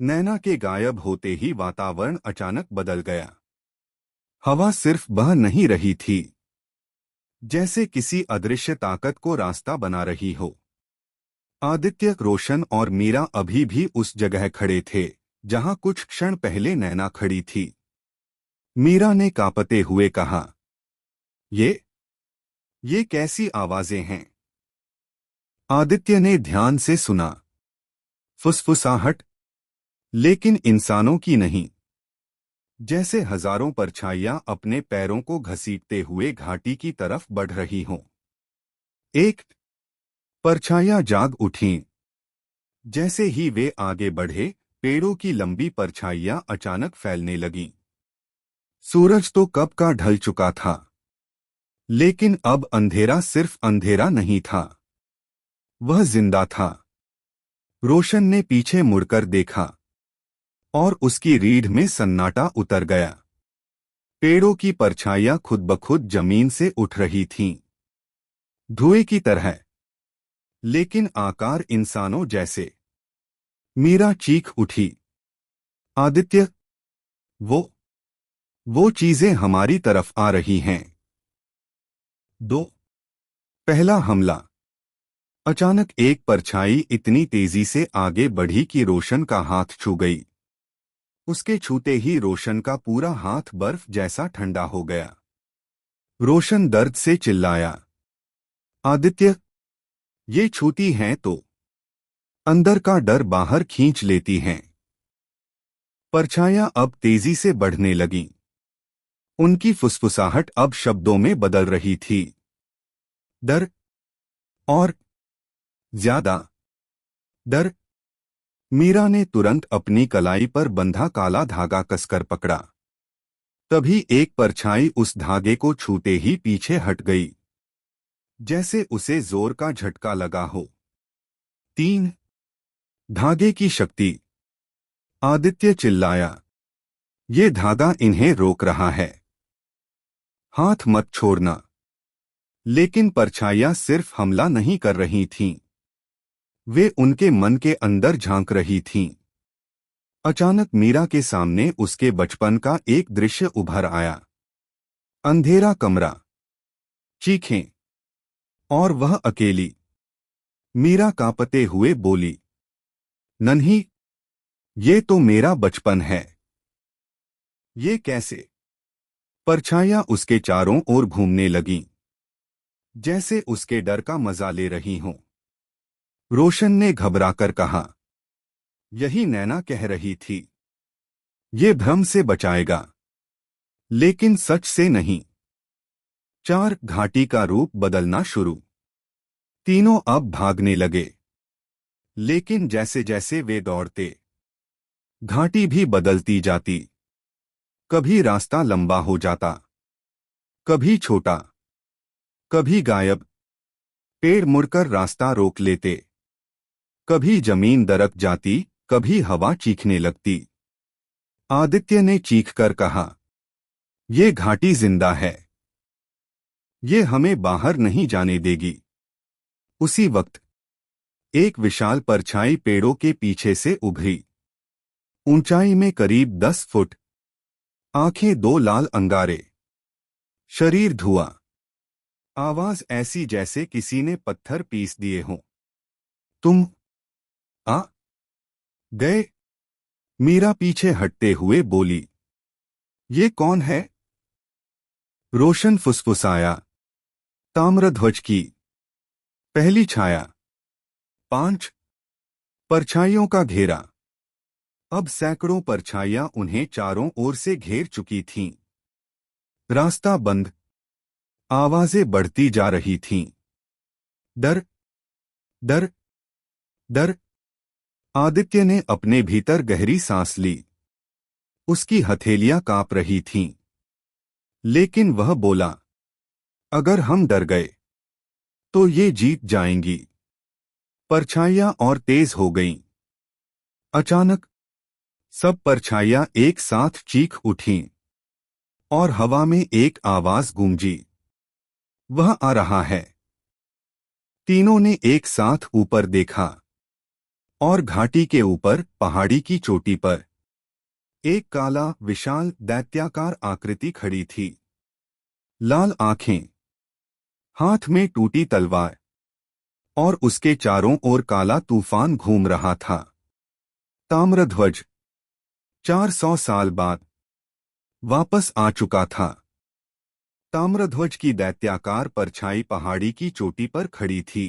नैना के गायब होते ही वातावरण अचानक बदल गया। हवा सिर्फ बह नहीं रही थी, जैसे किसी अदृश्य ताकत को रास्ता बना रही हो। आदित्य, रोशन और मीरा अभी भी उस जगह खड़े थे जहां कुछ क्षण पहले नैना खड़ी थी। मीरा ने कांपते हुए कहा, ये कैसी आवाजें हैं? आदित्य ने ध्यान से सुना। फुसफुसाहट, लेकिन इंसानों की नहीं। जैसे हजारों परछाइयां अपने पैरों को घसीटते हुए घाटी की तरफ बढ़ रही हों। एक परछाइयां जाग उठीं। जैसे ही वे आगे बढ़े, पेड़ों की लंबी परछाइयां अचानक फैलने लगीं। सूरज तो कब का ढल चुका था, लेकिन अब अंधेरा सिर्फ अंधेरा नहीं था, वह जिंदा था। रोशन ने पीछे मुड़कर देखा और उसकी रीढ़ में सन्नाटा उतर गया। पेड़ों की परछाइयां खुद ब खुद जमीन से उठ रही थीं, धुएं की तरह, लेकिन आकार इंसानों जैसे। मीरा चीख उठी, आदित्य, वो चीजें हमारी तरफ आ रही हैं। 2 पहला हमला। अचानक एक परछाई इतनी तेजी से आगे बढ़ी कि रोशन का हाथ छू गई। उसके छूते ही रोशन का पूरा हाथ बर्फ जैसा ठंडा हो गया। रोशन दर्द से चिल्लाया, आदित्य, ये छूती हैं तो अंदर का डर बाहर खींच लेती हैं। परछाइयां अब तेजी से बढ़ने लगीं। उनकी फुसफुसाहट अब शब्दों में बदल रही थी, डर और ज्यादा डर। मीरा ने तुरंत अपनी कलाई पर बंधा काला धागा कसकर पकड़ा। तभी एक परछाई उस धागे को छूते ही पीछे हट गई, जैसे उसे जोर का झटका लगा हो। 3 धागे की शक्ति। आदित्य चिल्लाया, ये धागा इन्हें रोक रहा है। हाथ मत छोड़ना। लेकिन परछाइयां सिर्फ हमला नहीं कर रही थीं, वे उनके मन के अंदर झांक रही थीं। अचानक मीरा के सामने उसके बचपन का एक दृश्य उभर आया। अंधेरा कमरा, चीखें, और वह अकेली। मीरा कांपते हुए बोली, नन्ही, ये तो मेरा बचपन है। ये कैसे? परछाइयां उसके चारों ओर घूमने लगीं, जैसे उसके डर का मजा ले रही हों। रोशन ने घबराकर कहा, यही नैना कह रही थी, ये भ्रम से बचाएगा। लेकिन सच से नहीं। चार घाटी का रूप बदलना शुरू। तीनों अब भागने लगे। लेकिन जैसे जैसे वे दौड़ते, घाटी भी बदलती जाती। कभी रास्ता लंबा हो जाता, कभी छोटा, कभी गायब। पेड़ मुड़कर रास्ता रोक लेते। कभी जमीन दरक जाती, कभी हवा चीखने लगती। आदित्य ने चीखकर कहा, ये घाटी जिंदा है, ये हमें बाहर नहीं जाने देगी। उसी वक्त एक विशाल परछाई पेड़ों के पीछे से उभरी। ऊंचाई में करीब 10 फुट, आंखें दो लाल अंगारे, शरीर धुआं, आवाज ऐसी जैसे किसी ने पत्थर पीस दिए हों। तुम आ गए? मीरा पीछे हटते हुए बोली। ये कौन है? रोशन फुसफुसाया। ताम्रध्वज की पहली छाया। 5 परछाइयों का घेरा। अब सैकड़ों परछाइयां उन्हें चारों ओर से घेर चुकी थीं। रास्ता बंद। आवाजें बढ़ती जा रही थीं। डर, डर, डर। आदित्य ने अपने भीतर गहरी सांस ली। उसकी हथेलियां कांप रही थीं। लेकिन वह बोला, अगर हम डर गए तो ये जीत जाएंगी। परछाइयां और तेज हो गईं। अचानक सब परछाइयां एक साथ चीख उठीं और हवा में एक आवाज गूंजी, वह आ रहा है। तीनों ने एक साथ ऊपर देखा और घाटी के ऊपर पहाड़ी की चोटी पर एक काला विशाल दैत्याकार आकृति खड़ी थी। लाल आंखें, हाथ में टूटी तलवार, और उसके चारों ओर काला तूफान घूम रहा था। ताम्रध्वज 400 साल बाद वापस आ चुका था। ताम्रध्वज की दैत्याकार परछाई पहाड़ी की चोटी पर खड़ी थी।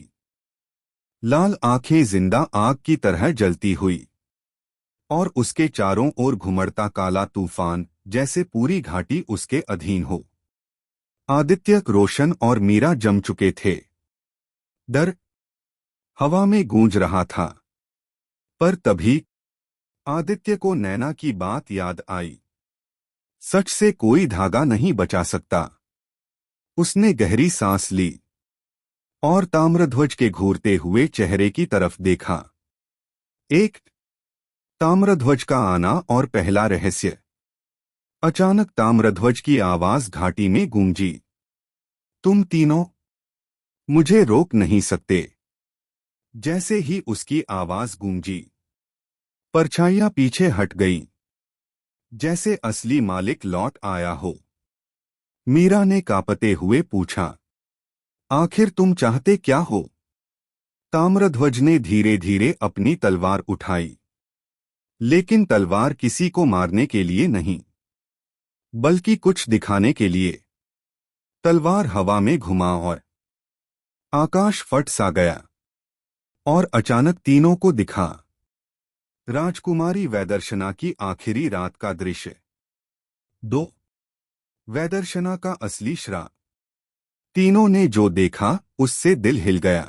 लाल आंखें जिंदा आग की तरह जलती हुई, और उसके चारों ओर घुमड़ता काला तूफान, जैसे पूरी घाटी उसके अधीन हो। आदित्य, रोशन और मीरा जम चुके थे। डर हवा में गूंज रहा था। पर तभी आदित्य को नैना की बात याद आई। सच से कोई धागा नहीं बचा सकता। उसने गहरी सांस ली और ताम्रध्वज के घूरते हुए चेहरे की तरफ देखा। एक ताम्रध्वज का आना और पहला रहस्य। अचानक ताम्रध्वज की आवाज घाटी में गूंजी, तुम तीनों मुझे रोक नहीं सकते। जैसे ही उसकी आवाज गूंजी, परछाइयां पीछे हट गईं, जैसे असली मालिक लौट आया हो। मीरा ने कांपते हुए पूछा, आखिर तुम चाहते क्या हो? ताम्रध्वज ने धीरे धीरे अपनी तलवार उठाई। लेकिन तलवार किसी को मारने के लिए नहीं, बल्कि कुछ दिखाने के लिए। तलवार हवा में घुमा और आकाश फट सा गया। और अचानक तीनों को दिखा राजकुमारी वैदर्शना की आखिरी रात का दृश्य। 2 वैदर्शना का असली श्राप। तीनों ने जो देखा उससे दिल हिल गया।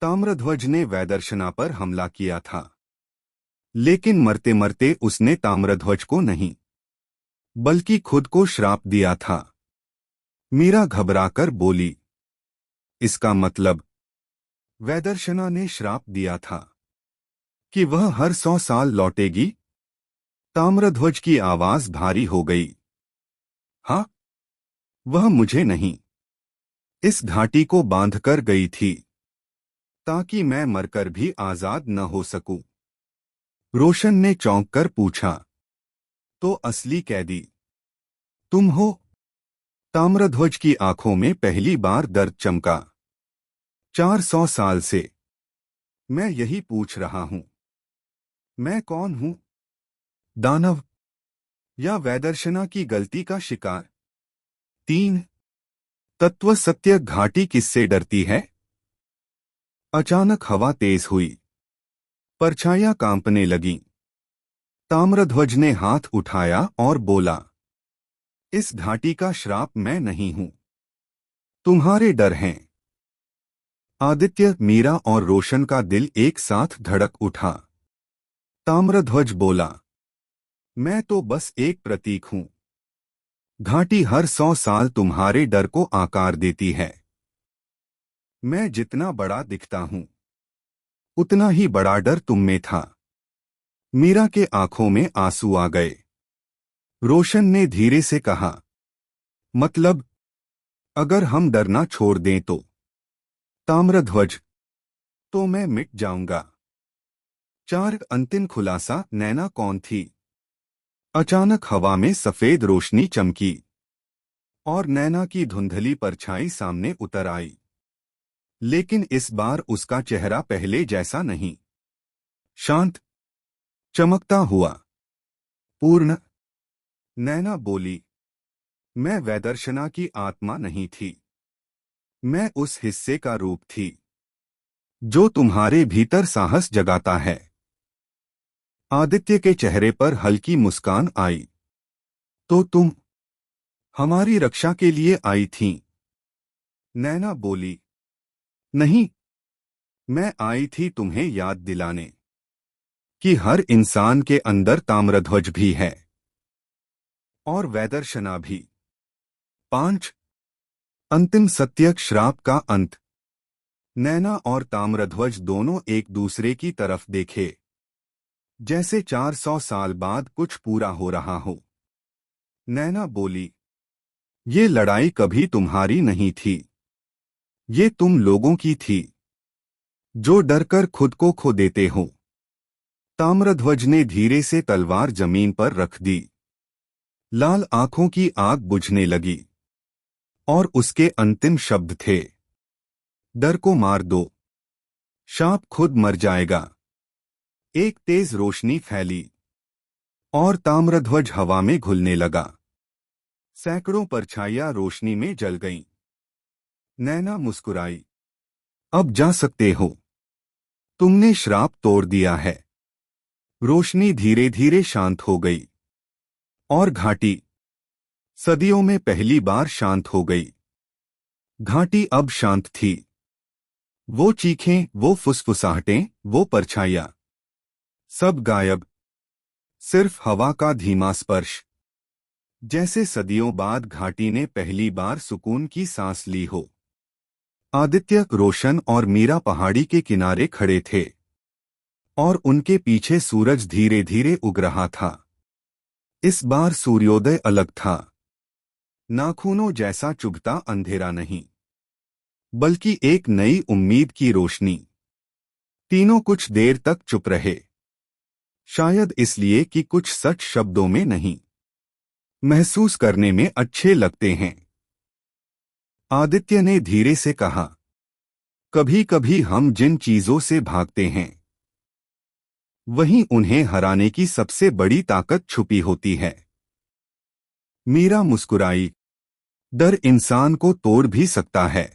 ताम्रध्वज ने वैदर्शना पर हमला किया था, लेकिन मरते मरते उसने ताम्रध्वज को नहीं, बल्कि खुद को श्राप दिया था। मीरा घबराकर बोली, इसका मतलब? वैदर्शना ने श्राप दिया था कि वह हर 100 साल लौटेगी? ताम्रध्वज की आवाज भारी हो गई। हाँ, वह मुझे नहीं, इस घाटी को बांधकर गई थी ताकि मैं मरकर भी आजाद न हो सकूं। रोशन ने चौंक कर पूछा, तो असली कैदी तुम हो? ताम्रध्वज की आंखों में पहली बार दर्द चमका। 400 साल से मैं यही पूछ रहा हूं, मैं कौन हूं? दानव या वैदर्शना की गलती का शिकार? 3 तत्व सत्य घाटी किससे डरती है? अचानक हवा तेज हुई, परछाइयां कांपने लगीं। ताम्रध्वज ने हाथ उठाया और बोला, इस घाटी का श्राप मैं नहीं हूं, तुम्हारे डर हैं। आदित्य, मीरा और रोशन का दिल एक साथ धड़क उठा। ताम्रध्वज बोला, मैं तो बस एक प्रतीक हूं। घाटी हर 100 साल तुम्हारे डर को आकार देती है। मैं जितना बड़ा दिखता हूं, उतना ही बड़ा डर तुम में था। मीरा के आंखों में आंसू आ गए। रोशन ने धीरे से कहा, मतलब अगर हम डरना छोड़ दें तो? ताम्रध्वज, तो मैं मिट जाऊंगा। 4 अंतिम खुलासा, नैना कौन थी? अचानक हवा में सफेद रोशनी चमकी और नैना की धुंधली परछाई सामने उतर आई। लेकिन इस बार उसका चेहरा पहले जैसा नहीं, शांत, चमकता हुआ, पूर्ण। नैना बोली, मैं वैदर्शना की आत्मा नहीं थी, मैं उस हिस्से का रूप थी जो तुम्हारे भीतर साहस जगाता है। आदित्य के चेहरे पर हल्की मुस्कान आई। तो तुम हमारी रक्षा के लिए आई थीं? नैना बोली, नहीं, मैं आई थी तुम्हें याद दिलाने कि हर इंसान के अंदर ताम्रध्वज भी है और वैदर्शना भी। 5 अंतिम सत्य, श्राप का अंत। नैना और ताम्रध्वज दोनों एक दूसरे की तरफ देखे, जैसे 400 साल बाद कुछ पूरा हो रहा हो। नैना बोली, ये लड़ाई कभी तुम्हारी नहीं थी, ये तुम लोगों की थी जो डरकर खुद को खो देते हो। ताम्रध्वज ने धीरे से तलवार जमीन पर रख दी। लाल आंखों की आग बुझने लगी और उसके अंतिम शब्द थे, डर को मार दो, सांप खुद मर जाएगा। एक तेज रोशनी फैली और ताम्रध्वज हवा में घुलने लगा। सैकड़ों परछाइयां रोशनी में जल गईं। नैना मुस्कुराई, अब जा सकते हो, तुमने श्राप तोड़ दिया है। रोशनी धीरे धीरे शांत हो गई और घाटी सदियों में पहली बार शांत हो गई। घाटी अब शांत थी। वो चीखें, वो फुसफुसाहटें, वो परछाइयां, सब गायब। सिर्फ हवा का धीमा स्पर्श, जैसे सदियों बाद घाटी ने पहली बार सुकून की सांस ली हो। आदित्य, रोशन और मीरा पहाड़ी के किनारे खड़े थे और उनके पीछे सूरज धीरे धीरे उग रहा था। इस बार सूर्योदय अलग था। नाखूनों जैसा चुभता अंधेरा नहीं, बल्कि एक नई उम्मीद की रोशनी। तीनों कुछ देर तक चुप रहे, शायद इसलिए कि कुछ सच शब्दों में नहीं, महसूस करने में अच्छे लगते हैं। आदित्य ने धीरे से कहा, कभी कभी हम जिन चीजों से भागते हैं, वहीं उन्हें हराने की सबसे बड़ी ताकत छुपी होती है। मीरा मुस्कुराई, डर इंसान को तोड़ भी सकता है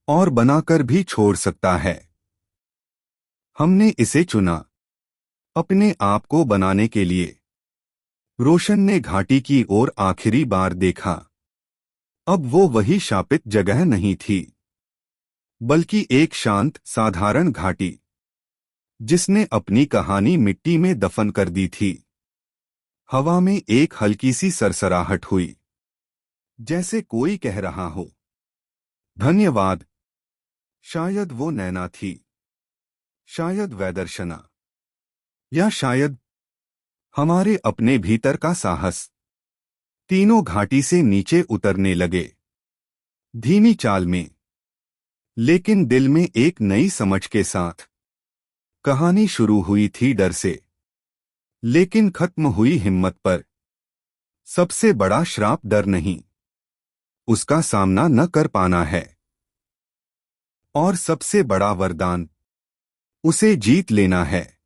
और बनाकर भी छोड़ सकता है। हमने इसे चुना, अपने आप को बनाने के लिए। रोशन ने घाटी की ओर आखिरी बार देखा। अब वो वही शापित जगह नहीं थी, बल्कि एक शांत, साधारण घाटी जिसने अपनी कहानी मिट्टी में दफन कर दी थी। हवा में एक हल्की सी सरसराहट हुई, जैसे कोई कह रहा हो, धन्यवाद। शायद वो नैना थी, शायद वैदर्शना, या शायद हमारे अपने भीतर का साहस। तीनों घाटी से नीचे उतरने लगे, धीमी चाल में, लेकिन दिल में एक नई समझ के साथ। कहानी शुरू हुई थी डर से, लेकिन खत्म हुई हिम्मत पर। सबसे बड़ा श्राप डर नहीं, उसका सामना न कर पाना है, और सबसे बड़ा वरदान, उसे जीत लेना है।